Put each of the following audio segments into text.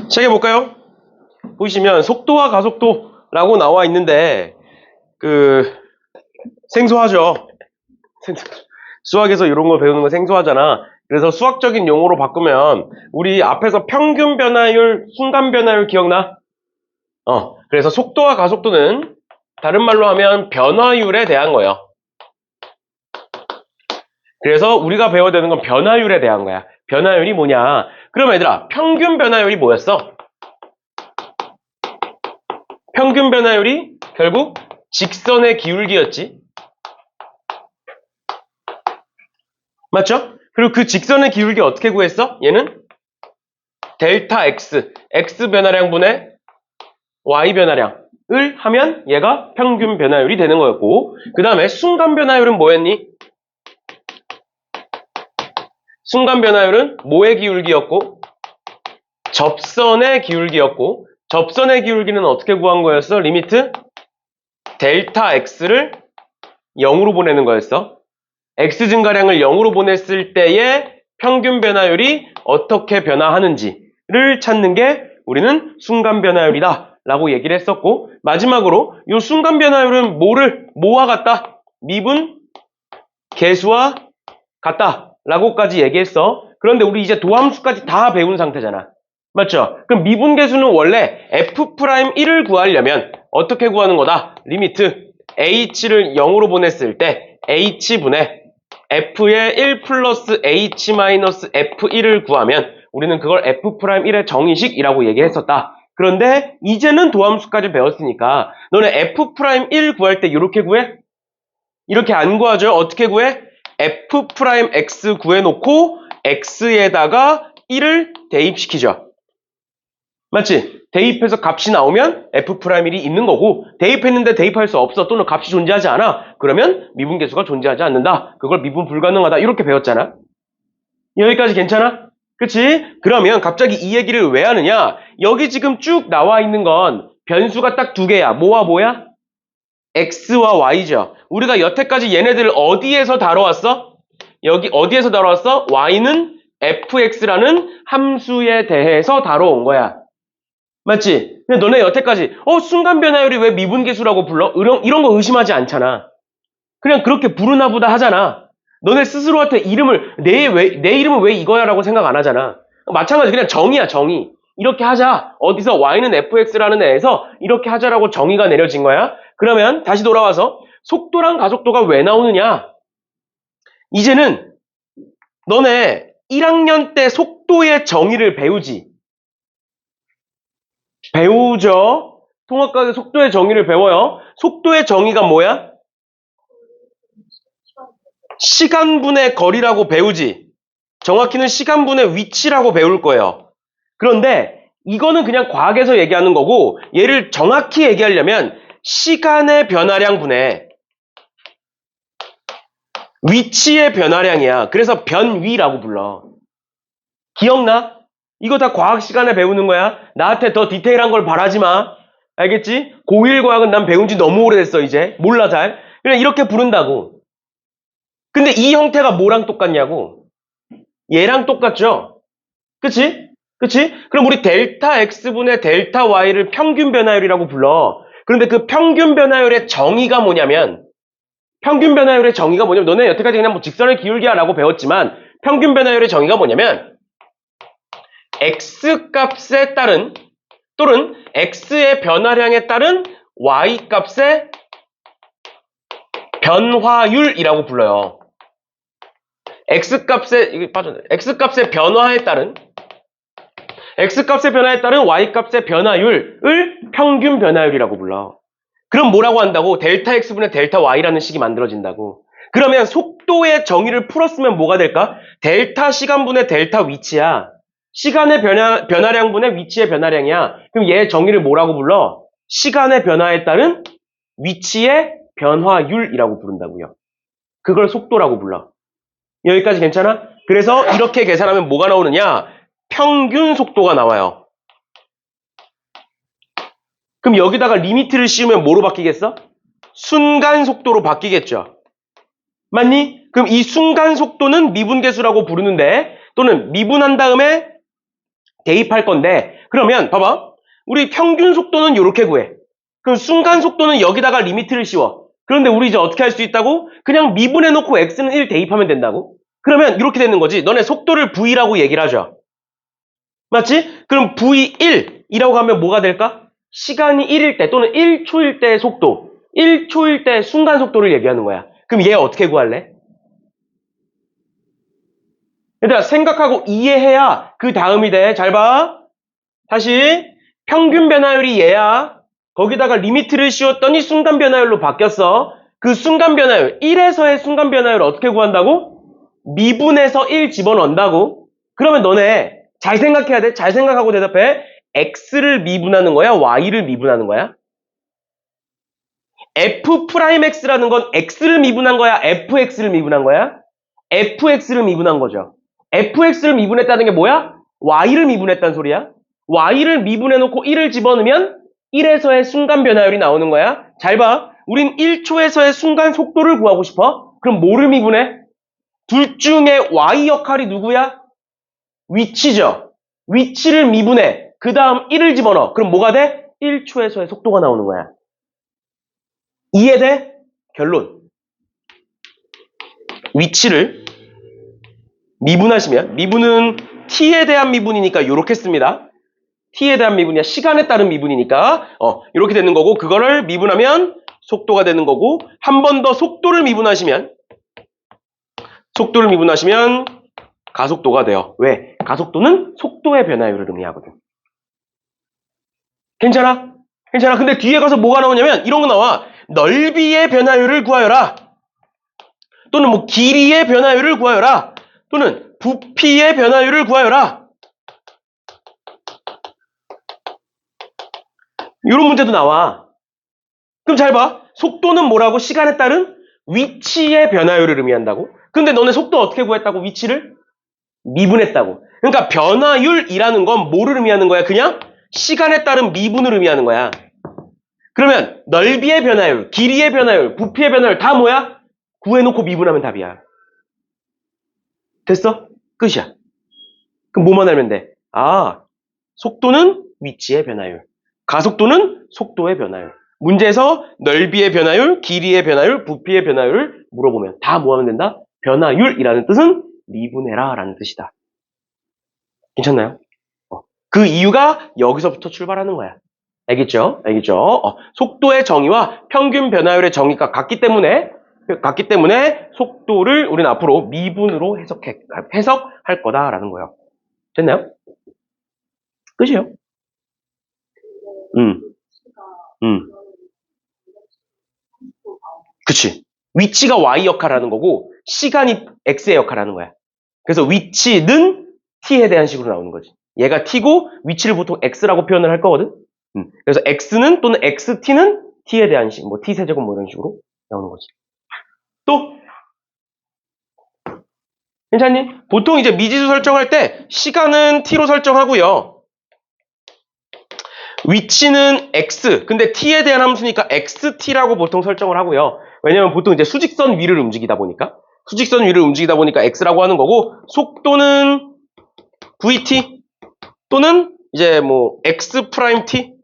시작해 볼까요? 보시면 속도와 가속도라고 나와 있는데 생소하죠. 수학에서 이런 거 배우는 거 생소하잖아. 그래서 수학적인 용어로 바꾸면 우리 앞에서 평균 변화율, 순간 변화율 기억나? 그래서 속도와 가속도는 다른 말로 하면 변화율에 대한 거예요. 그래서 우리가 배워야 되는 건 변화율에 대한 거야. 변화율이 뭐냐? 그럼 얘들아, 평균 변화율이 뭐였어? 평균 변화율이 결국 직선의 기울기였지. 맞죠? 그리고 그 직선의 기울기 어떻게 구했어? 얘는 델타 x, x 변화량분의 y 변화량을 하면 얘가 평균 변화율이 되는 거였고, 그 다음에 순간 변화율은 뭐였니? 순간 변화율은 뭐의 기울기였고? 접선의 기울기였고, 접선의 기울기는 어떻게 구한 거였어? 리미트 델타 x를 0으로 보내는 거였어. x 증가량을 0으로 보냈을 때의 평균 변화율이 어떻게 변화하는지를 찾는 게 우리는 순간 변화율이다 라고 얘기를 했었고, 마지막으로 이 순간 변화율은 뭐와 같다? 미분 계수와 같다 라고까지 얘기했어. 그런데 우리 이제 도함수까지 다 배운 상태잖아. 맞죠? 그럼 미분 계수는 원래 f'1을 구하려면 어떻게 구하는 거다? 리미트 h를 0으로 보냈을 때 h분의 f의 1 플러스 h 마이너스 f1을 구하면 우리는 그걸 f'1의 정의식이라고 얘기했었다. 그런데 이제는 도함수까지 배웠으니까 너네 f'1 구할 때 이렇게 구해? 이렇게 안 구하죠? 어떻게 구해? f'x 구해놓고 x에다가 1을 대입시키죠. 맞지? 대입해서 값이 나오면 f'1이 있는 거고, 대입했는데 대입할 수 없어 또는 값이 존재하지 않아. 그러면 미분계수가 존재하지 않는다. 그걸 미분 불가능하다. 이렇게 배웠잖아. 여기까지 괜찮아? 그치? 그러면 갑자기 이 얘기를 왜 하느냐? 여기 지금 쭉 나와 있는 건 변수가 딱 두 개야. 뭐와 뭐야? x와 y죠. 우리가 여태까지 얘네들을 어디에서 다뤄왔어? 여기 어디에서 다뤄왔어? y는 fx라는 함수에 대해서 다뤄온 거야. 맞지? 근데 너네 여태까지 순간 변화율이 왜 미분계수라고 불러? 이런 거 의심하지 않잖아. 그냥 그렇게 부르나 보다 하잖아. 너네 스스로한테 내 이름은 왜 이거야 라고 생각 안 하잖아. 마찬가지 그냥 정의야, 정의. 이렇게 하자. 어디서 y는 fx라는 애에서 이렇게 하자라고 정의가 내려진 거야. 그러면 다시 돌아와서 속도랑 가속도가 왜 나오느냐? 이제는 너네 1학년 때 속도의 정의를 배우죠. 통합과학의 속도의 정의를 배워요. 속도의 정의가 뭐야? 시간분의 거리라고 배우지. 정확히는 시간분의 위치라고 배울 거예요. 그런데 이거는 그냥 과학에서 얘기하는 거고, 얘를 정확히 얘기하려면 시간의 변화량분의 위치의 변화량이야. 그래서 변위라고 불러. 기억나? 이거 다 과학 시간에 배우는 거야. 나한테 더 디테일한 걸 바라지 마. 알겠지? 고1 과학은 난 배운 지 너무 오래됐어 이제. 몰라 잘. 그냥 이렇게 부른다고. 근데 이 형태가 뭐랑 똑같냐고. 얘랑 똑같죠? 그치? 그치? 그럼 우리 델타 x분의 델타 y를 평균 변화율이라고 불러. 그런데 그 평균 변화율의 정의가 뭐냐면 너네 여태까지 그냥 뭐 직선의 기울기야 라고 배웠지만 평균 변화율의 정의가 뭐냐면 x값에 따른 또는 x의 변화량에 따른 y값의 변화율이라고 불러요. x값의 변화에 따른 y값의 변화율을 평균 변화율이라고 불러. 그럼 뭐라고 한다고? 델타 x분의 델타 y라는 식이 만들어진다고. 그러면 속도의 정의를 풀었으면 뭐가 될까? 델타 시간분의 델타 위치야. 시간의 변화량분의 위치의 변화량이야. 그럼 얘 정의를 뭐라고 불러? 시간의 변화에 따른 위치의 변화율이라고 부른다고요. 그걸 속도라고 불러. 여기까지 괜찮아? 그래서 이렇게 계산하면 뭐가 나오느냐? 평균 속도가 나와요. 그럼 여기다가 리미트를 씌우면 뭐로 바뀌겠어? 순간 속도로 바뀌겠죠. 맞니? 그럼 이 순간 속도는 미분계수라고 부르는데, 또는 미분한 다음에 대입할 건데, 그러면 봐봐. 우리 평균 속도는 이렇게 구해. 그럼 순간 속도는 여기다가 리미트를 씌워. 그런데 우리 이제 어떻게 할 수 있다고? 그냥 미분해놓고 x는 1 대입하면 된다고? 그러면 이렇게 되는 거지. 너네 속도를 v라고 얘기를 하죠. 맞지? 그럼 v1이라고 하면 뭐가 될까? 시간이 1일 때 또는 1초일 때의 속도. 1초일 때 순간 속도를 얘기하는 거야. 그럼 얘 어떻게 구할래? 얘들아 생각하고 이해해야 그 다음이 돼. 잘 봐. 다시 평균 변화율이 얘야. 거기다가 리미트를 씌웠더니 순간 변화율로 바뀌었어. 그 순간 변화율 1에서의 순간 변화율을 어떻게 구한다고? 미분해서 1 집어넣는다고. 그러면 너네 잘 생각해야 돼. 잘 생각하고 대답해. x를 미분하는 거야? y를 미분하는 거야? f'x라는 건 x를 미분한 거야? fx를 미분한 거야? fx를 미분한 거죠. fx를 미분했다는 게 뭐야? y를 미분했다는 소리야. y를 미분해놓고 1을 집어넣으면 1에서의 순간 변화율이 나오는 거야. 잘 봐. 우린 1초에서의 순간 속도를 구하고 싶어. 그럼 뭐를 미분해? 둘 중에 y 역할이 누구야? 위치죠. 위치를 미분해. 그 다음 1을 집어넣어. 그럼 뭐가 돼? 1초에서의 속도가 나오는 거야. 이해돼? 결론. 위치를 미분하시면, 미분은 t에 대한 미분이니까 이렇게 씁니다. t에 대한 미분이야. 시간에 따른 미분이니까 이렇게 되는 거고, 그거를 미분하면 속도가 되는 거고, 한 번 더 속도를 미분하시면 가속도가 돼요. 왜? 가속도는 속도의 변화율을 의미하거든. 괜찮아? 괜찮아. 근데 뒤에 가서 뭐가 나오냐면 이런 거 나와. 넓이의 변화율을 구하여라. 또는 뭐 길이의 변화율을 구하여라. 또는 부피의 변화율을 구하여라. 이런 문제도 나와. 그럼 잘 봐. 속도는 뭐라고? 시간에 따른 위치의 변화율을 의미한다고? 근데 너네 속도 어떻게 구했다고? 위치를? 미분했다고. 그러니까 변화율이라는 건 뭐를 의미하는 거야? 그냥 시간에 따른 미분을 의미하는 거야. 그러면 넓이의 변화율, 길이의 변화율, 부피의 변화율 다 뭐야? 구해놓고 미분하면 답이야. 됐어? 끝이야. 그럼 뭐만 알면 돼? 아, 속도는 위치의 변화율, 가속도는 속도의 변화율. 문제에서 넓이의 변화율, 길이의 변화율, 부피의 변화율을 물어보면 다 뭐 하면 된다? 변화율이라는 뜻은 미분해라 라는 뜻이다. 괜찮나요? 그 이유가 여기서부터 출발하는 거야. 알겠죠? 알겠죠? 속도의 정의와 평균 변화율의 정의가 같기 때문에 속도를 우리는 앞으로 미분으로 해석할 거다라는 거예요. 됐나요? 끝이에요. 그치. 위치가 y 역할을 하는 거고 시간이 x의 역할을 하는 거야. 그래서 위치는 t에 대한 식으로 나오는 거지. 얘가 t고 위치를 보통 x라고 표현을 할 거거든. 그래서 x는 또는 xt는 t에 대한 식, 뭐 t세제곱 뭐 이런 식으로 나오는 거지. 또 괜찮니? 보통 이제 미지수 설정할 때 시간은 t로 설정하고요. 위치는 x, 근데 t에 대한 함수니까 xt라고 보통 설정을 하고요. 왜냐면 보통 이제 수직선 위를 움직이다 보니까 x라고 하는 거고, 속도는 vt 또는 이제 뭐 x 프라임 t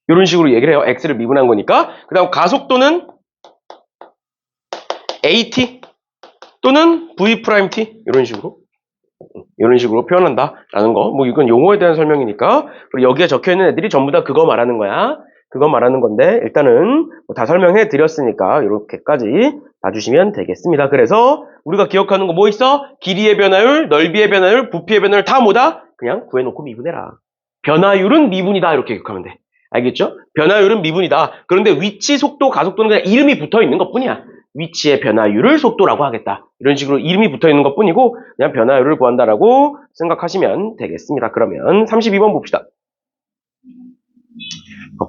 이런 식으로 얘기를 해요. x를 미분한 거니까. 그다음 가속도는 at 또는 v 프라임 t 이런 식으로 표현한다라는 거. 뭐 이건 용어에 대한 설명이니까. 그리고 여기에 적혀 있는 애들이 전부 다 그거 말하는 거야. 그거 말하는 건데 일단은 다 설명해 드렸으니까 이렇게까지 봐주시면 되겠습니다. 그래서 우리가 기억하는 거 뭐 있어? 길이의 변화율, 넓이의 변화율, 부피의 변화율 다 뭐다? 그냥 구해놓고 미분해라. 변화율은 미분이다 이렇게 기억하면 돼. 알겠죠? 변화율은 미분이다. 그런데 위치, 속도, 가속도는 그냥 이름이 붙어 있는 것뿐이야. 위치의 변화율을 속도라고 하겠다. 이런 식으로 이름이 붙어 있는 것뿐이고 그냥 변화율을 구한다라고 생각하시면 되겠습니다. 그러면 32번 봅시다.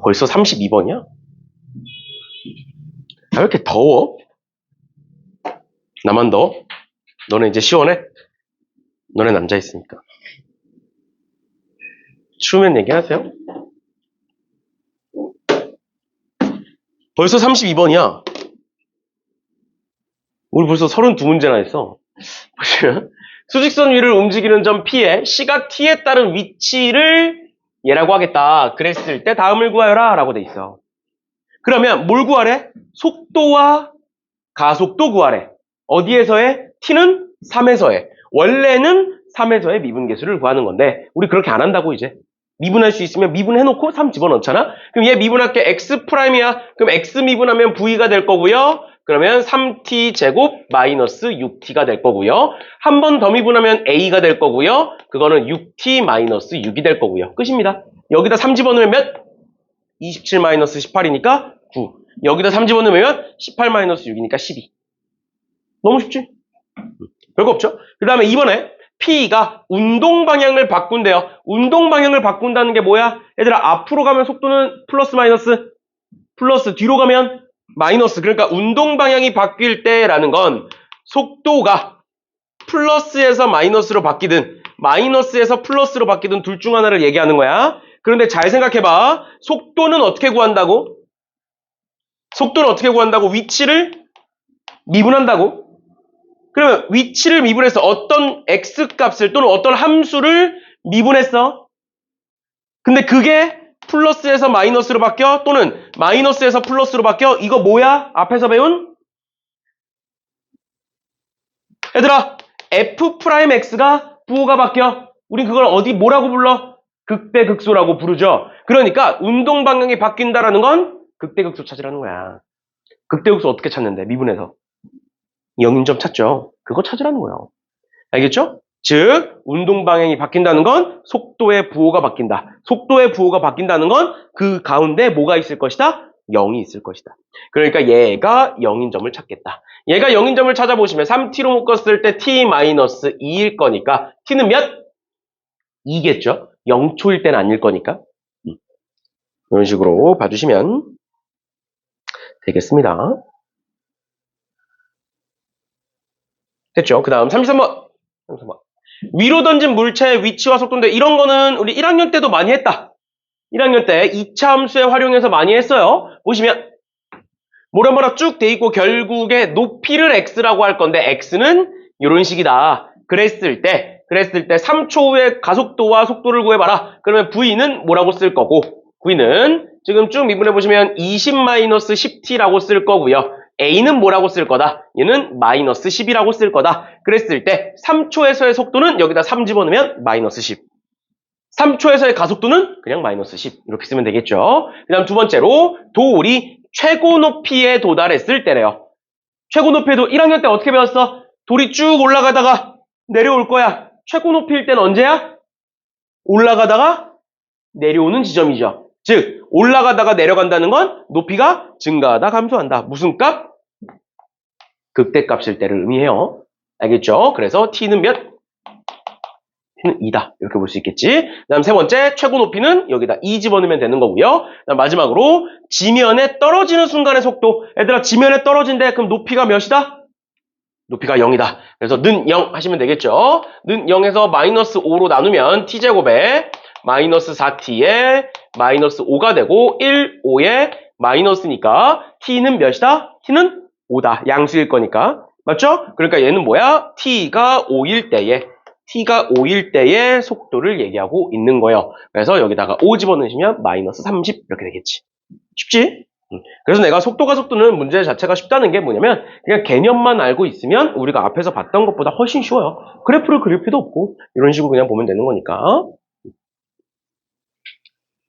벌써 32번이야? 왜 이렇게 더워? 나만 더워? 너네 이제 시원해? 너네 남자 있으니까. 추우면 얘기하세요. 벌써 32번이야. 우리 벌써 32문제나 했어. 보시면 수직선 위를 움직이는 점 P의 시각 T에 따른 위치를 얘라고 하겠다. 그랬을 때 다음을 구하여라 라고 돼 있어. 그러면 뭘 구하래? 속도와 가속도 구하래. 어디에서의? T는 3에서의. 원래는 3에서의 미분계수를 구하는 건데 우리 그렇게 안 한다고 이제. 미분할 수 있으면 미분해놓고 3 집어넣잖아? 그럼 얘 미분할게 X'이야. 그럼 X 미분하면 V가 될 거고요. 그러면 3t 제곱 마이너스 6t가 될 거고요. 한 번 더 미분하면 a가 될 거고요. 그거는 6t 마이너스 6이 될 거고요. 끝입니다. 여기다 3 집어넣으면 몇? 27 마이너스 18이니까 9. 여기다 3 집어넣으면 18 마이너스 6이니까 12. 너무 쉽지? 별거 없죠? 그 다음에 이번에 P가 운동 방향을 바꾼대요. 운동 방향을 바꾼다는 게 뭐야? 얘들아, 앞으로 가면 속도는 플러스 마이너스? 플러스, 뒤로 가면 마이너스. 그러니까 운동 방향이 바뀔 때라는 건 속도가 플러스에서 마이너스로 바뀌든 마이너스에서 플러스로 바뀌든 둘 중 하나를 얘기하는 거야. 그런데 잘 생각해봐. 속도는 어떻게 구한다고? 속도는 어떻게 구한다고? 위치를 미분한다고? 그러면 위치를 미분해서 어떤 x값을 또는 어떤 함수를 미분했어. 근데 그게 플러스에서 마이너스로 바뀌어 또는 마이너스에서 플러스로 바뀌어. 이거 뭐야? 앞에서 배운? 얘들아, f'x가 부호가 바뀌어. 우린 그걸 어디 뭐라고 불러? 극대극소라고 부르죠. 그러니까 운동 방향이 바뀐다라는 건 극대극소 찾으라는 거야. 극대극소 어떻게 찾는데? 미분해서. 영인점 찾죠. 그거 찾으라는 거예요. 알겠죠? 즉 운동 방향이 바뀐다는 건 속도의 부호가 바뀐다. 속도의 부호가 바뀐다는 건 그 가운데 뭐가 있을 것이다? 0이 있을 것이다. 그러니까 얘가 0인 점을 찾겠다. 얘가 0인 점을 찾아보시면 3t로 묶었을 때 t-2일 거니까 t는 몇? 2겠죠? 0초일 때는 아닐 거니까. 이런 식으로 봐주시면 되겠습니다. 됐죠? 그 다음 33번. 위로 던진 물체의 위치와 속도인데 이런 거는 우리 1학년 때도 많이 했다. 1학년 때 2차 함수에 활용해서 많이 했어요. 보시면 뭐라 쭉 돼 있고 결국에 높이를 x라고 할 건데 x는 이런 식이다. 그랬을 때 3초 후에 가속도와 속도를 구해봐라. 그러면 v는 뭐라고 쓸 거고 v는 지금 쭉 미분해 보시면 20-10t라고 쓸 거고요. a는 뭐라고 쓸 거다? 얘는 마이너스 10이라고 쓸 거다. 그랬을 때 3초에서의 속도는 여기다 3 집어넣으면 마이너스 10. 3초에서의 가속도는 그냥 마이너스 10. 이렇게 쓰면 되겠죠. 그 다음 두 번째로 돌이 최고 높이에 도달했을 때래요. 최고 높이에도 1학년 때 어떻게 배웠어? 돌이 쭉 올라가다가 내려올 거야. 최고 높이일 때는 언제야? 올라가다가 내려오는 지점이죠. 즉 올라가다가 내려간다는 건 높이가 증가하다 감소한다. 무슨 값? 극대값일 때를 의미해요. 알겠죠? 그래서 t는 몇? t는 2다. 이렇게 볼 수 있겠지. 그 다음 세 번째 최고 높이는 여기다 2 집어넣으면 되는 거고요. 그다음 마지막으로 지면에 떨어지는 순간의 속도. 얘들아 지면에 떨어진대. 그럼 높이가 몇이다? 높이가 0이다. 그래서 는 0 하시면 되겠죠. 는 0에서 마이너스 5로 나누면 t제곱에 마이너스 4t에 마이너스 5가 되고 1, 5에 마이너스니까 t는 몇이다? t는 5다. 양수일 거니까. 맞죠? 그러니까 얘는 뭐야? t가 5일 때의 속도를 얘기하고 있는 거예요. 그래서 여기다가 5 집어넣으시면 마이너스 30 이렇게 되겠지. 쉽지? 그래서 내가 속도가 속도는 문제 자체가 쉽다는 게 뭐냐면 그냥 개념만 알고 있으면 우리가 앞에서 봤던 것보다 훨씬 쉬워요. 그래프를 그릴 필요도 없고 이런 식으로 그냥 보면 되는 거니까.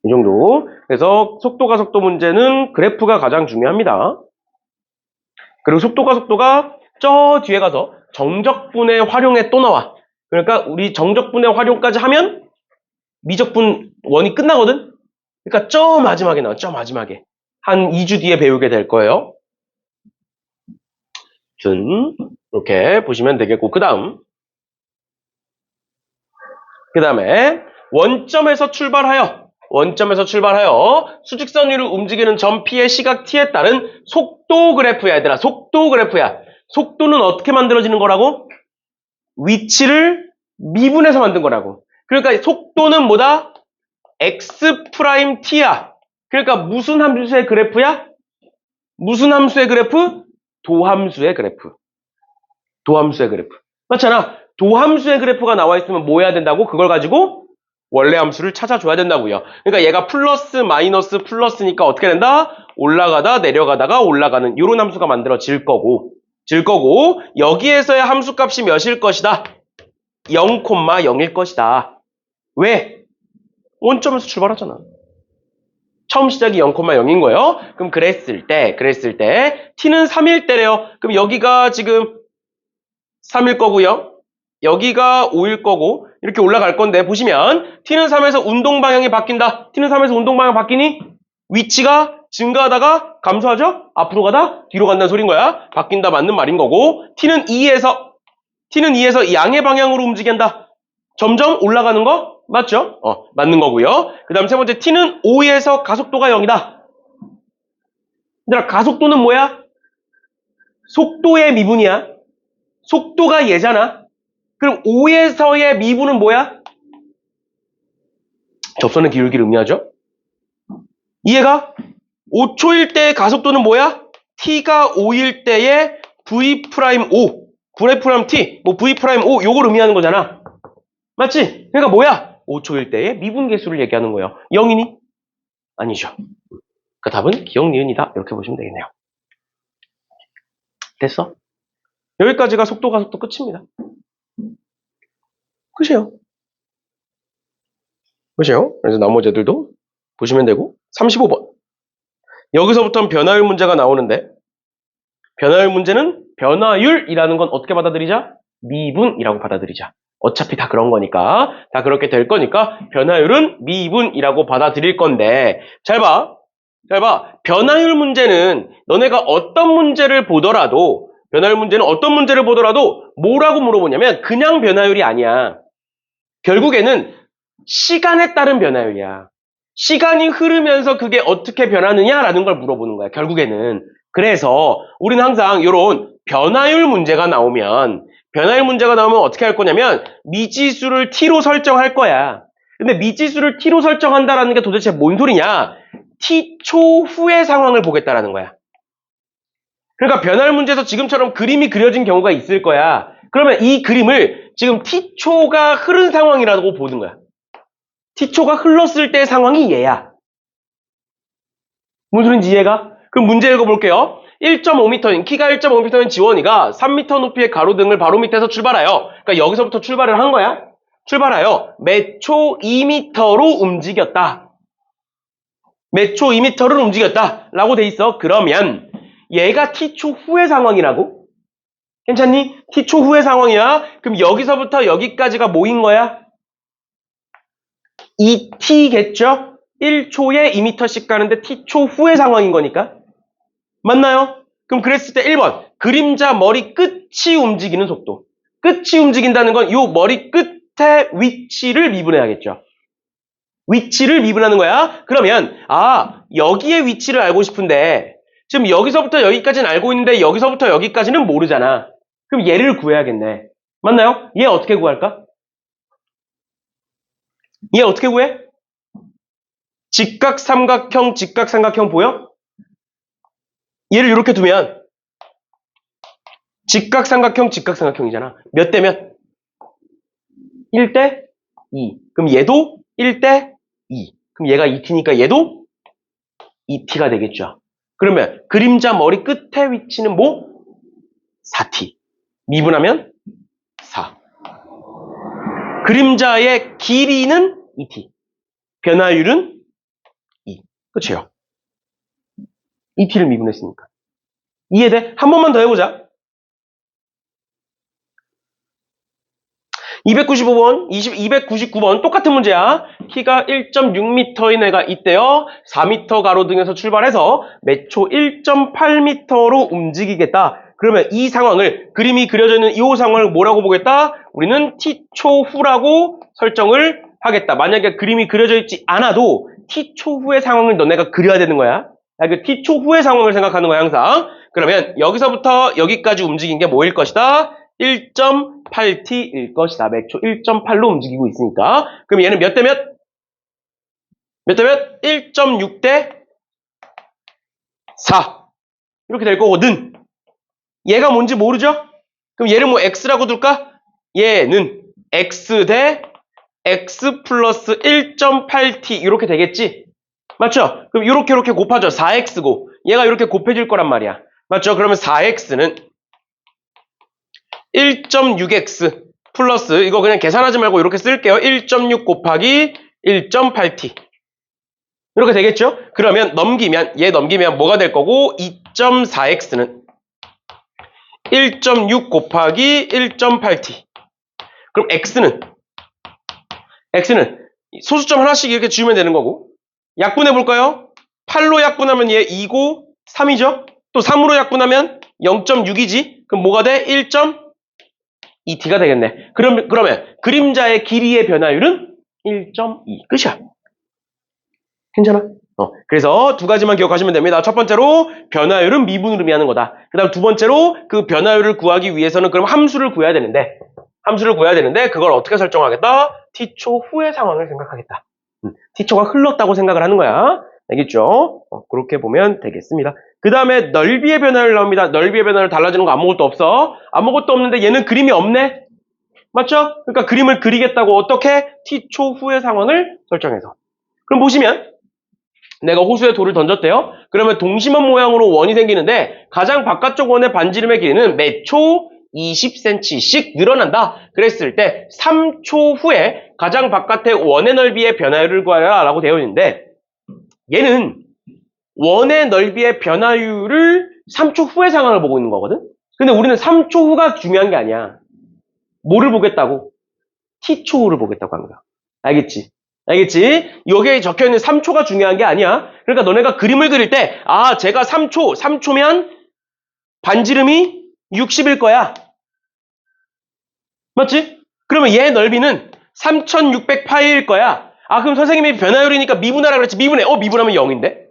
이 정도. 그래서 속도가 속도 문제는 그래프가 가장 중요합니다. 그리고 속도가 저 뒤에 가서 정적분의 활용에 또 나와. 그러니까 우리 정적분의 활용까지 하면 미적분 원이 끝나거든? 그러니까 저 마지막에 나와, 저 마지막에. 한 2주 뒤에 배우게 될 거예요. 이렇게 보시면 되겠고, 그 다음에 원점에서 출발하여 수직선 위를 움직이는 점 P의 시각 T에 따른 속도 그래프야, 얘들아. 속도 그래프야. 속도는 어떻게 만들어지는 거라고? 위치를 미분해서 만든 거라고. 그러니까 속도는 뭐다? X'T야. 그러니까 무슨 함수의 그래프야? 무슨 함수의 그래프? 도함수의 그래프. 맞잖아. 도함수의 그래프가 나와 있으면 뭐 해야 된다고? 그걸 가지고 원래 함수를 찾아줘야 된다고요. 그러니까 얘가 플러스 마이너스 플러스니까 어떻게 된다? 올라가다 내려가다가 올라가는 이런 함수가 만들어질 거고 여기에서의 함수 값이 몇일 것이다? 0,0일 것이다. 왜? 원점에서 출발하잖아. 처음 시작이 0,0인 거예요. 그럼 그랬을 때 t는 3일 때래요. 그럼 여기가 지금 3일 거고요. 여기가 5일 거고 이렇게 올라갈 건데 보시면 t는 3에서 운동 방향이 바뀐다. t는 3에서 운동 방향 바뀌니 위치가 증가하다가 감소하죠? 앞으로 가다 뒤로 간다는 소린 거야. 바뀐다 맞는 말인 거고 t는 2에서 양의 방향으로 움직인다. 점점 올라가는 거 맞죠? 맞는 거고요. 그 다음 세 번째 t는 5에서 가속도가 0이다. 얘들아 가속도는 뭐야? 속도의 미분이야. 속도가 얘잖아. 그럼 5에서의 미분은 뭐야? 접선의 기울기를 의미하죠. 이해가? 5초일 때의 가속도는 뭐야? t가 5일 때의 v'5, v't, v'5 요걸 의미하는 거잖아. 맞지? 그러니까 뭐야? 5초일 때의 미분 계수를 얘기하는 거예요. 0이니? 아니죠. 그러니까 답은 기억 니은이다. 이렇게 보시면 되겠네요. 됐어? 여기까지가 속도 가속도 끝입니다. 끝이에요. 그래서 나머지 애들도 보시면 되고 35번. 여기서부터는 변화율 문제가 나오는데 변화율 문제는 변화율이라는 건 어떻게 받아들이자? 미분이라고 받아들이자. 어차피 다 그런 거니까 다 그렇게 될 거니까 변화율은 미분이라고 받아들일 건데 잘 봐. 변화율 문제는 너네가 어떤 문제를 보더라도 뭐라고 물어보냐면 그냥 변화율이 아니야. 결국에는 시간에 따른 변화율이야. 시간이 흐르면서 그게 어떻게 변하느냐라는 걸 물어보는 거야. 결국에는. 그래서 우리는 항상 이런 변화율 문제가 나오면 어떻게 할 거냐면 미지수를 t로 설정할 거야. 근데 미지수를 t로 설정한다라는 게 도대체 뭔 소리냐? t초 후의 상황을 보겠다라는 거야. 그러니까 변화율 문제에서 지금처럼 그림이 그려진 경우가 있을 거야. 그러면 이 그림을 지금 t초가 흐른 상황이라고 보는 거야. t초가 흘렀을 때의 상황이 얘야. 무슨 소린지 이해가? 그럼 문제 읽어볼게요. 1.5m인 키가 1.5m인 지원이가 3m 높이의 가로등을 바로 밑에서 출발하여 그러니까 여기서부터 출발을 한 거야. 출발하여 몇 초 2m로 움직였다. 몇 초 2m를 움직였다 라고 돼 있어. 그러면 얘가 t초 후의 상황이라고? 괜찮니? t초 후의 상황이야. 그럼 여기서부터 여기까지가 뭐인 거야? 2t겠죠? 1초에 2m씩 가는데 t초 후의 상황인 거니까. 맞나요? 그럼 그랬을 때 1번 그림자 머리 끝이 움직이는 속도. 끝이 움직인다는 건 이 머리 끝의 위치를 미분해야겠죠. 위치를 미분하는 거야. 그러면 여기의 위치를 알고 싶은데 지금 여기서부터 여기까지는 알고 있는데 여기서부터 여기까지는 모르잖아. 그럼 얘를 구해야겠네. 맞나요? 얘 어떻게 구할까? 얘 어떻게 구해? 직각삼각형 보여? 얘를 이렇게 두면 직각삼각형이잖아. 몇 대 몇? 1대 2. 그럼 얘도 1대 2. 그럼 얘가 2t니까 얘도 2t가 되겠죠. 그러면 그림자 머리 끝의 위치는 뭐? 4t. 미분하면 4. 그림자의 길이는 2t. 변화율은 2. 그치요? 2t를 미분했으니까. 이해돼? 한 번만 더 해보자. 295번, 299번 똑같은 문제야. 키가 1.6m인 애가 있대요. 4m 가로등에서 출발해서 몇 초 1.8m로 움직이겠다. 그러면 이 상황을 그림이 그려져 있는 이 상황을 뭐라고 보겠다? 우리는 t초 후라고 설정을 하겠다. 만약에 그림이 그려져 있지 않아도 t초 후의 상황을 너네가 그려야 되는 거야. 그 t초 후의 상황을 생각하는 거야 항상. 그러면 여기서부터 여기까지 움직인 게 뭐일 것이다? 1.8t일 것이다. 몇 초 1.8로 움직이고 있으니까. 그럼 얘는 몇 대 몇? 몇 대 몇? 1.6 대 4. 이렇게 될 거거든. 얘가 뭔지 모르죠? 그럼 얘를 뭐 x라고 둘까? 얘는 x 대 x 플러스 1.8t 이렇게 되겠지? 맞죠? 그럼 이렇게 곱하죠. 4x고 얘가 이렇게 곱해질 거란 말이야. 맞죠? 그러면 4x는 1.6x 플러스 이거 그냥 계산하지 말고 이렇게 쓸게요. 1.6 곱하기 1.8t 이렇게 되겠죠? 그러면 얘 넘기면 뭐가 될 거고 2.4x는 1.6 곱하기 1.8t 그럼 x는 소수점 하나씩 이렇게 지우면 되는 거고 약분해 볼까요? 8로 약분하면 얘 2고 3이죠? 또 3으로 약분하면 0.6이지? 그럼 뭐가 돼? 1.2t가 되겠네. 그러면 그림자의 길이의 변화율은 1.2. 끝이야. 괜찮아? 그래서 두 가지만 기억하시면 됩니다. 첫 번째로 변화율은 미분을 의미하는 거다. 그 다음 두 번째로 그 변화율을 구하기 위해서는 그럼 함수를 구해야 되는데 그걸 어떻게 설정하겠다? t초 후의 상황을 생각하겠다. t초가 흘렀다고 생각을 하는 거야. 알겠죠? 그렇게 보면 되겠습니다. 그 다음에 넓이의 변화율 나옵니다. 넓이의 변화율 달라지는 거 아무것도 없어. 아무것도 없는데 얘는 그림이 없네. 맞죠? 그러니까 그림을 그리겠다고 어떻게? t초 후의 상황을 설정해서. 그럼 보시면 내가 호수에 돌을 던졌대요. 그러면 동심원 모양으로 원이 생기는데 가장 바깥쪽 원의 반지름의 길이는 매 초 20cm씩 늘어난다. 그랬을 때 3초 후에 가장 바깥의 원의 넓이의 변화율을 구하라 라고 되어 있는데 얘는 원의 넓이의 변화율을 3초 후의 상황을 보고 있는 거거든. 근데 우리는 3초 후가 중요한 게 아니야. 뭐를 보겠다고? t초 후를 보겠다고 하는 거야. 알겠지? 여기에 적혀있는 3초가 중요한 게 아니야. 그러니까 너네가 그림을 그릴 때 제가 3초면 반지름이 60일 거야. 맞지? 그러면 얘 넓이는 3600파이일 거야. 그럼 선생님이 변화율이니까 미분하라 그랬지. 미분하면 0인데?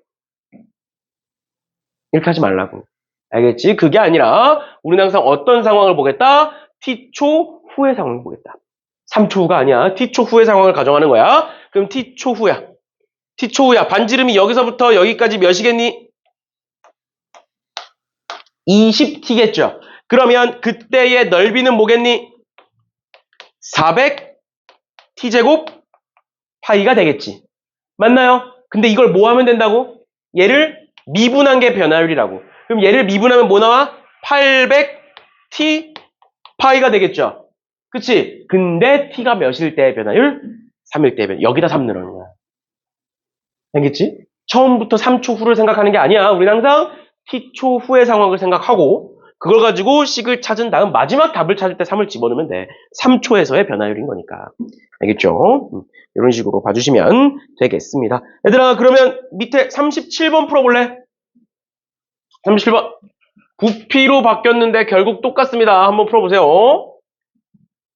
이렇게 하지 말라고. 알겠지? 그게 아니라 우리는 항상 어떤 상황을 보겠다? t초 후의 상황을 보겠다. 3초 후가 아니야. t초 후의 상황을 가정하는 거야. 그럼 t초 후야. 반지름이 여기서부터 여기까지 몇이겠니? 20t겠죠. 그러면 그때의 넓이는 뭐겠니? 400t제곱 파이가 되겠지. 맞나요? 근데 이걸 뭐 하면 된다고? 얘를 미분한 게 변화율이라고. 그럼 얘를 미분하면 뭐 나와? 800t 파이가 되겠죠. 그치? 근데 t가 몇일 때의 변화율? 3일 때의 변화율. 여기다 3 넣는 거야. 알겠지? 처음부터 3초 후를 생각하는 게 아니야. 우리는 항상 t초 후의 상황을 생각하고 그걸 가지고 식을 찾은 다음 마지막 답을 찾을 때 3을 집어넣으면 돼. 3초에서의 변화율인 거니까. 알겠죠? 이런 식으로 봐주시면 되겠습니다. 얘들아 그러면 밑에 37번 풀어볼래? 37번. 부피로 바뀌었는데 결국 똑같습니다. 한번 풀어보세요.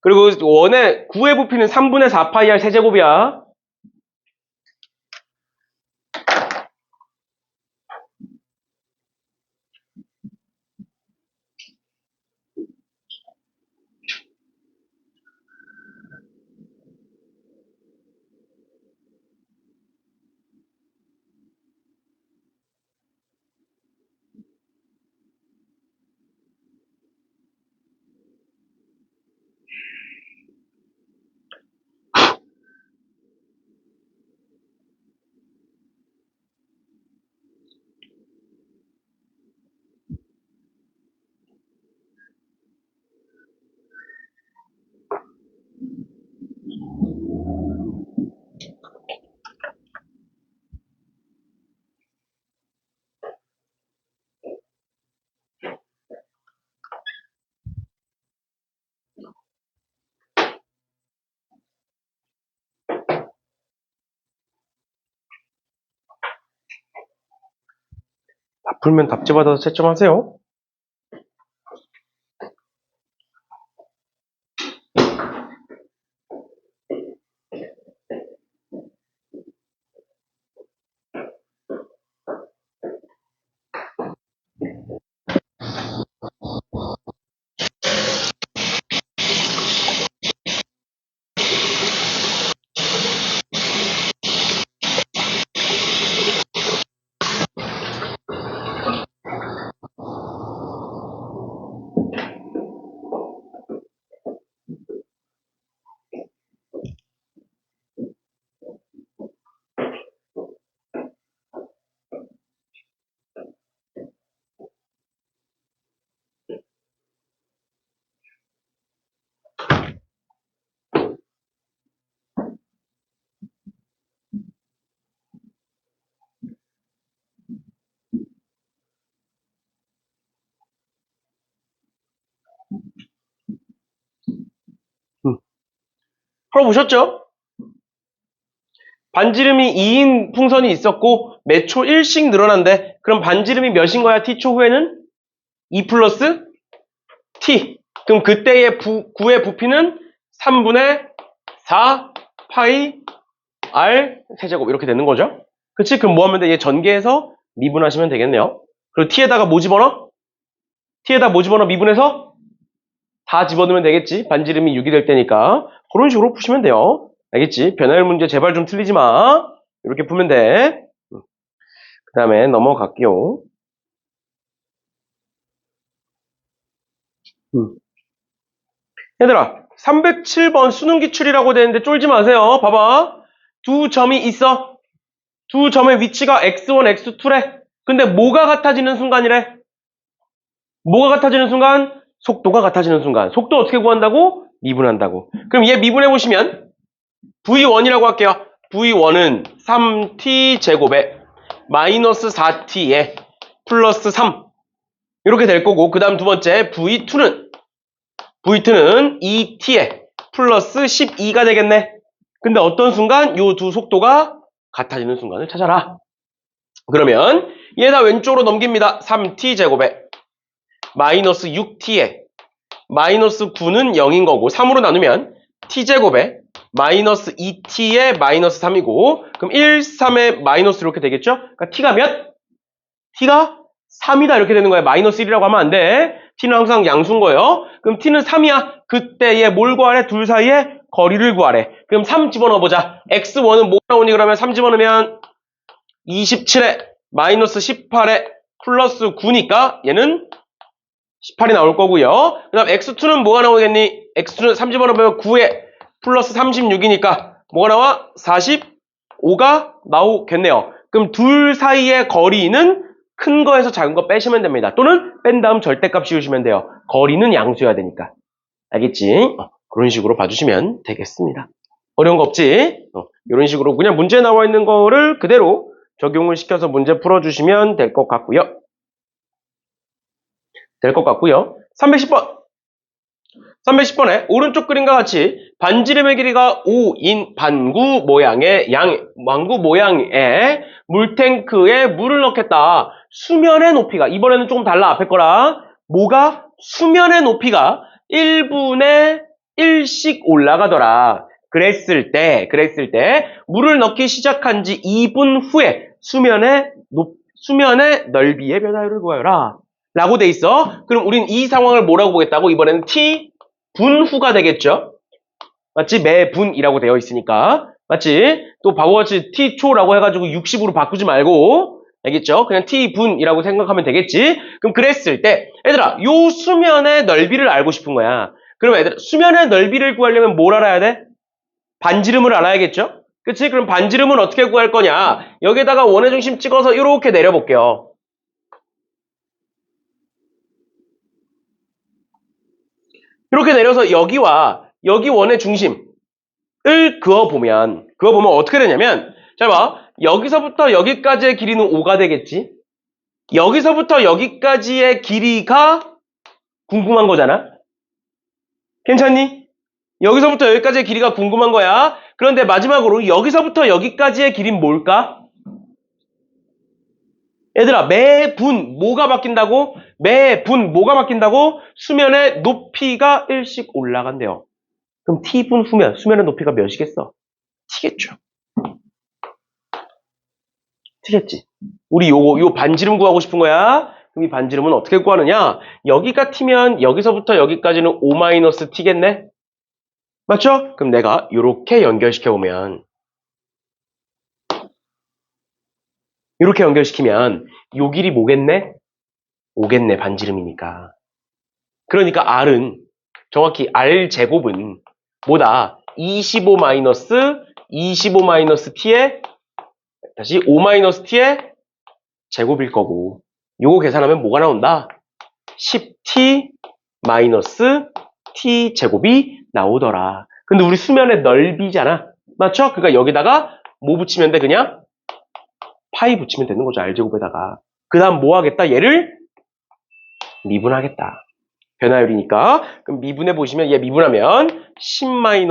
그리고 원의 9의 부피는 3분의 4파이 r 세제곱이야. 다 풀면 답지 받아서 채점하세요. 풀어보셨죠? 반지름이 2인 풍선이 있었고 매초 1씩 늘어난대. 그럼 반지름이 몇인 거야? t초 후에는 2 플러스 t. 그럼 그때의 구의 부피는 3분의 4 파이 r 세제곱 이렇게 되는 거죠. 그치? 그럼 뭐 하면 돼? 얘 전개해서 미분하시면 되겠네요. 그리고 t에다가 뭐 집어넣어? t에다 뭐 집어넣어? 미분해서 다 집어넣으면 되겠지. 반지름이 6이 될 때니까. 그런 식으로 푸시면 돼요. 알겠지? 변화율 문제 제발 좀 틀리지 마. 이렇게 풀면 돼. 그 다음에 넘어갈게요. 얘들아, 307번 수능 기출이라고 되는데 쫄지 마세요. 봐봐. 두 점이 있어. 두 점의 위치가 x1, x2래. 근데 뭐가 같아지는 순간이래? 뭐가 같아지는 순간? 속도가 같아지는 순간. 속도 어떻게 구한다고? 미분한다고. 그럼 얘 미분해보시면 V1이라고 할게요. V1은 3t 제곱에 마이너스 4t에 플러스 3 이렇게 될 거고, 그 다음 두 번째 V2는 2t에 플러스 12가 되겠네. 근데 어떤 순간? 요 두 속도가 같아지는 순간을 찾아라. 그러면 얘 다 왼쪽으로 넘깁니다. 3t 제곱에 마이너스 6t에 마이너스 9는 0인 거고 3으로 나누면 t제곱에 마이너스 2t에 마이너스 3이고 그럼 1, 3에 마이너스 이렇게 되겠죠? 그러니까 t가 몇? t가 3이다 이렇게 되는 거야. 마이너스 1이라고 하면 안 돼. t는 항상 양수인 거예요. 그럼 t는 3이야. 그때 얘 뭘 구하래? 둘 사이에 거리를 구하래. 그럼 3 집어넣어보자. x1은 뭐 나오니 그러면 3 집어넣으면 27에 마이너스 18에 플러스 9니까 얘는 18이 나올 거고요. 그 다음 x2는 뭐가 나오겠니? x2는 3 집어넣으면 9에 플러스 36이니까 뭐가 나와? 45가 나오겠네요. 그럼 둘 사이의 거리는 큰 거에서 작은 거 빼시면 됩니다. 또는 뺀 다음 절대값 씌우시면 돼요. 거리는 양수여야 되니까. 알겠지? 그런 식으로 봐주시면 되겠습니다. 어려운 거 없지? 이런 식으로 그냥 문제에 나와 있는 거를 그대로 적용을 시켜서 문제 풀어주시면 될 것 같고요. 310번. 310번에 오른쪽 그림과 같이 반지름의 길이가 5인 반구 모양의 물탱크에 물을 넣겠다. 수면의 높이가, 이번에는 조금 달라. 앞에 거랑. 뭐가? 수면의 높이가 1분의 1씩 올라가더라. 그랬을 때 물을 넣기 시작한 지 2분 후에 수면의 넓이의 변화율을 구하여라. 라고 돼 있어. 그럼 우린 이 상황을 뭐라고 보겠다고? 이번에는 t 분 후가 되겠죠? 맞지? 매분이라고 되어 있으니까. 맞지? 또 바보같이 t초라고 해가지고 60으로 바꾸지 말고. 알겠죠? 그냥 t분이라고 생각하면 되겠지? 그럼 그랬을 때 얘들아, 요 수면의 넓이를 알고 싶은 거야. 그럼 얘들아, 수면의 넓이를 구하려면 뭘 알아야 돼? 반지름을 알아야겠죠? 그치? 그럼 반지름은 어떻게 구할 거냐? 여기에다가 원의 중심 찍어서 이렇게 내려볼게요. 이렇게 내려서 여기와 여기 원의 중심을 그어보면 어떻게 되냐면, 잘 봐. 여기서부터 여기까지의 길이는 5가 되겠지? 여기서부터 여기까지의 길이가 궁금한 거잖아? 괜찮니? 여기서부터 여기까지의 길이가 궁금한 거야. 그런데 마지막으로 여기서부터 여기까지의 길이는 뭘까? 얘들아, 매분 뭐가 바뀐다고? 매분 뭐가 바뀐다고? 수면의 높이가 1씩 올라간대요. 그럼 t분 후면 수면의 높이가 몇이겠어? t겠죠. t겠지. 우리 요 반지름 구하고 싶은 거야. 그럼 이 반지름은 어떻게 구하느냐? 여기가 t면 여기서부터 여기까지는 5-t겠네? 맞죠? 그럼 내가 요렇게 연결시켜보면, 이렇게 연결시키면 요 길이 뭐겠네? 5겠네, 반지름이니까. 그러니까 r은, 정확히 r제곱은 뭐다? 25-t의 다시 5-t의 제곱일 거고, 요거 계산하면 뭐가 나온다? 10t t 제곱이 나오더라. 근데 우리 수면의 넓이잖아. 맞죠? 그러니까 여기다가 뭐 붙이면 돼? 그냥 파이 붙이면 되는 거죠. r제곱에다가. 그 다음 뭐 하겠다? 얘를 미분하겠다. 변화율이니까. 그럼 미분해 보시면 얘 미분하면 10-2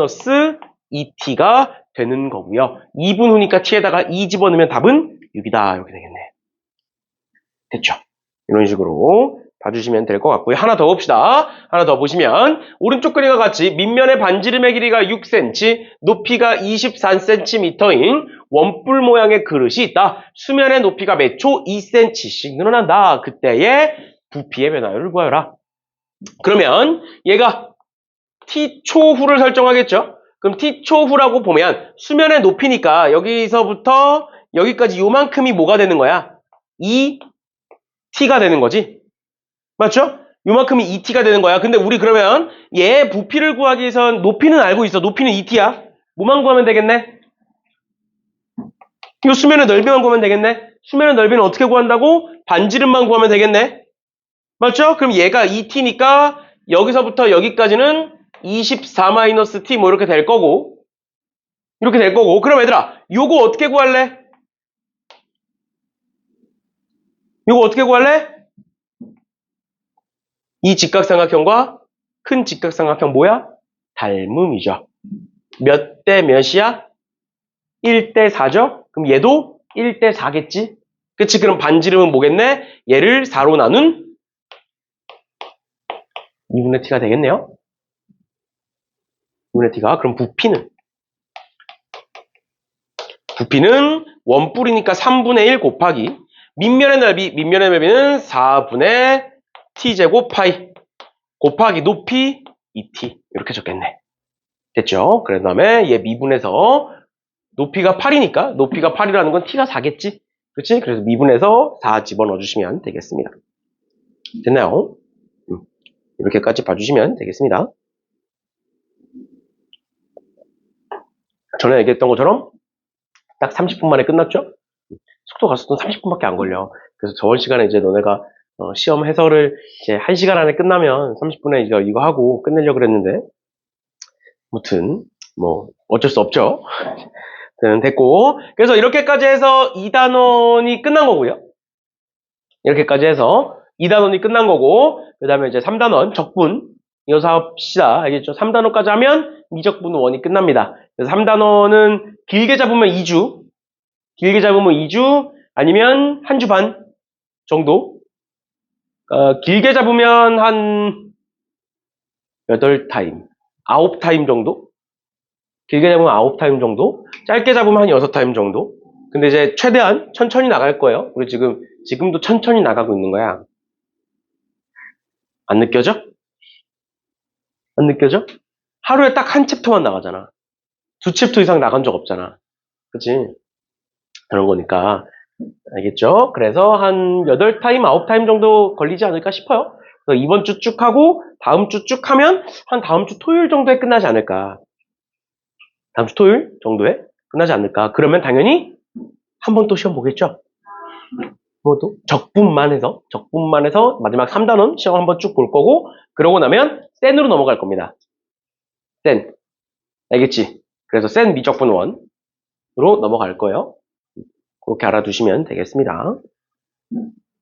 2t가 되는 거고요. 2분 후니까 t에다가 2 집어넣으면 답은 6이다. 이렇게 되겠네. 됐죠? 이런 식으로 봐주시면 될 것 같고요. 하나 더 봅시다. 하나 더 보시면 오른쪽 그림과 같이 밑면의 반지름의 길이가 6cm, 높이가 24cm인 원뿔 모양의 그릇이 있다. 수면의 높이가 매 초 2cm씩 늘어난다. 그때의 부피의 변화율을 구하여라. 그러면 얘가 t초 후를 설정하겠죠? 그럼 t초 후라고 보면 수면의 높이니까 여기서부터 여기까지 요만큼이 뭐가 되는 거야? 2t가 되는 거지. 맞죠? 요만큼이 2t가 되는 거야. 근데 우리 그러면 얘 부피를 구하기 위해선 높이는 알고 있어. 높이는 2t야. 뭐만 구하면 되겠네? 이 수면의 넓이만 구하면 되겠네? 수면의 넓이는 어떻게 구한다고? 반지름만 구하면 되겠네? 맞죠? 그럼 얘가 2t니까 여기서부터 여기까지는 24-t 뭐 이렇게 될 거고 이렇게 될 거고 그럼 얘들아 요거 어떻게 구할래? 요거 어떻게 구할래? 이 직각삼각형과 큰 직각삼각형 뭐야? 닮음이죠. 몇 대 몇이야? 1대 4죠? 그럼 얘도 1대 4겠지? 그치? 그럼 반지름은 뭐겠네? 얘를 4로 나눈 2분의 t가 되겠네요. 2분의 t가 그럼 부피는 원뿔이니까 3분의 1 곱하기 밑면의 넓이는 4분의 t제곱 파이 곱하기 높이 2t 이렇게 적겠네. 됐죠? 그 다음에 얘 미분해서 높이가 8이니까 높이가 8이라는 건 t가 4겠지? 그렇지? 그래서 미분해서 4 집어넣어 주시면 되겠습니다. 됐나요? 이렇게까지 봐주시면 되겠습니다. 전에 얘기했던 것처럼 딱 30분 만에 끝났죠? 속도 가속도는 30분밖에 안 걸려. 그래서 저번 시간에 이제 너네가 시험 해설을 이제 1시간 안에 끝나면 30분에 이거 하고 끝내려고 그랬는데 아무튼 뭐 어쩔 수 없죠. 됐고 그래서 이렇게까지 해서 2단원이 끝난 거고요. 이렇게까지 해서 2단원이 끝난 거고 그 다음에 이제 3단원 적분 이어서 합시다. 알겠죠? 3단원까지 하면 미적분 원이 끝납니다. 그래서 3단원은 길게 잡으면 2주 길게 잡으면 2주 아니면 1주 반 정도 길게 잡으면 한 8타임 9타임 정도 길게 잡으면 9타임 정도 짧게 잡으면 한 6타임 정도 근데 이제 최대한 천천히 나갈 거예요. 우리 지금도 천천히 나가고 있는 거야. 안 느껴져? 안 느껴져? 하루에 딱 한 챕터만 나가잖아. 2챕터 이상 나간 적 없잖아. 그치? 그런 거니까. 알겠죠? 그래서 한 8타임, 9타임 정도 걸리지 않을까 싶어요. 그래서 이번 주 쭉 하고, 다음 주 쭉 하면, 한 다음 주 토요일 정도에 끝나지 않을까. 다음 주 토요일 정도에 끝나지 않을까. 그러면 당연히 한 번 또 시험 보겠죠? 또 적분만 해서 마지막 3단원 시험 한번 쭉 볼 거고, 그러고 나면 센으로 넘어갈 겁니다. 센. 알겠지? 그래서 센 미적분 원으로 넘어갈 거예요. 그렇게 알아두시면 되겠습니다.